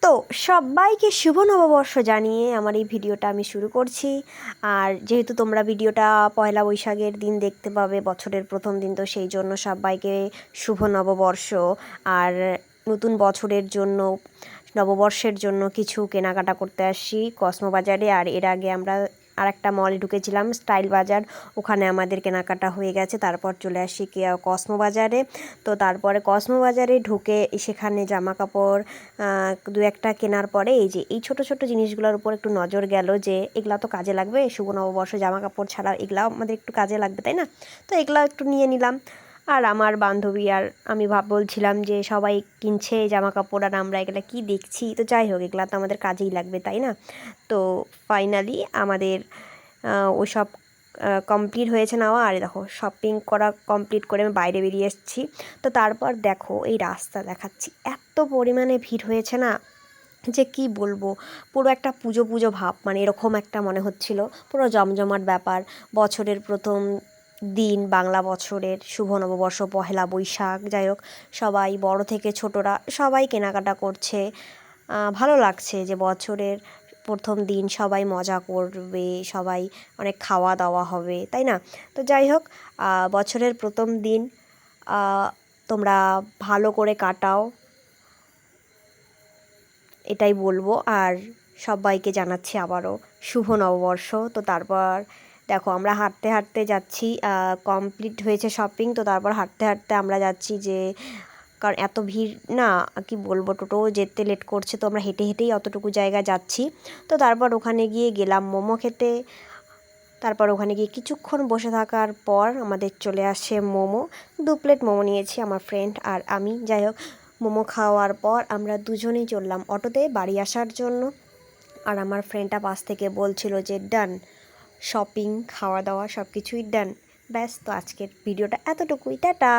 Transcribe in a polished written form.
তো সবাইকে শুভ নববর্ষ জানিয়ে আমার এই ভিডিওটা আমি শুরু করছি। আর যেহেতু তোমরা ভিডিওটা পয়লা বৈশাখের দিন দেখতে পাবে, বছরের প্রথম দিন, তো সেই জন্য সবাইকে শুভ নববর্ষ। আর নতুন বছরের জন্য, নববর্ষের জন্য কিছু কেনাকাটা করতে আসছি কসমো বাজারে। আর এর আগে আমরা আরেকটা মলে ঢুকেছিলাম, স্টাইল বাজার, ওখানে আমাদের কেনাকাটা হয়ে গেছে। তারপর চলে আসি কসমো বাজারে। তো তারপরে কসমো বাজারে ঢুকে সেখানে জামা কাপড় দু একটা কেনার পরে এই যে এই ছোট ছোট জিনিসগুলোর উপর একটু নজর গেল যে এগুলা তো কাজে লাগবে, শুভ নববর্ষ জামা কাপড় ছাড়া এগুলাও আমাদের একটু কাজে লাগবে, তাই না? তো এগুলাও একটু নিয়ে নিলাম। আর আমার বান্ধবী আর আমি বলছিলাম যে সবাই কিনছে জামা কাপড় আর আমরা এগুলা কি দেখছি। তো যাই হোক, এগুলা তো আমাদের কাজেই লাগবে, তাই না? তো ফাইনালি আমাদের ওইসব কমপ্লিট হয়েছে নেওয়া। আর দেখো শপিং করা কমপ্লিট করে আমি বাইরে বেরিয়ে এসেছি। তো তারপর দেখো এই রাস্তা দেখাচ্ছি, এত পরিমাণে ভিড় হয়েছে না যে কি বলবো, পুরো একটা পুজো পুজো ভাব, মানে এরকম একটা মনে হচ্ছিল, পুরো জমজমাট ব্যাপার। বছরের প্রথম দিন, বাংলা বছরের শুভ নববর্ষ, পহেলা বৈশাখ। যাই হোক, সবাই বড় থেকে ছোটরা সবাই কেনাকাটা করছে। ভালো লাগছে যে বছরের প্রথম দিন সবাই মজা করবে, সবাই অনেক খাওয়া দাওয়া হবে, তাই না? তো যাই হোক, বছরের প্রথম দিন তোমরা ভালো করে কাটাও, এটাই বলবো। আর সবাইকে জানাচ্ছি আবারও শুভ নববর্ষ। তো তারপর দেখো আমরা হাঁটতে হাঁটতে যাচ্ছি, কমপ্লিট হয়েছে শপিং। তো তারপর হাঁটতে হাঁটতে আমরা যাচ্ছি, যে কারণ এত ভিড় না, কি বলবো, টোটো যেতে লেট করছে, তো আমরা হেঁটে হেঁটেই অতটুকু জায়গা যাচ্ছি। তো তারপর ওখানে গিয়ে গেলাম মোমো খেতে। তারপর ওখানে গিয়ে কিছুক্ষণ বসে থাকার পর আমাদের চলে আসে মোমো। 2 প্লেট মোমো নিয়েছি আমার ফ্রেন্ড আর আমি। যাই হোক, মোমো খাওয়ার পর আমরা দুজনেই চললাম অটোতে বাড়ি আসার জন্য। আর আমার ফ্রেন্ডটা পাশ থেকে বলছিল যে ডান, শপিং খাওয়া দাওয়া সব কিছুই ডান। ব্যাস, তো আজকের ভিডিওটা এতটুকুই, টাটা।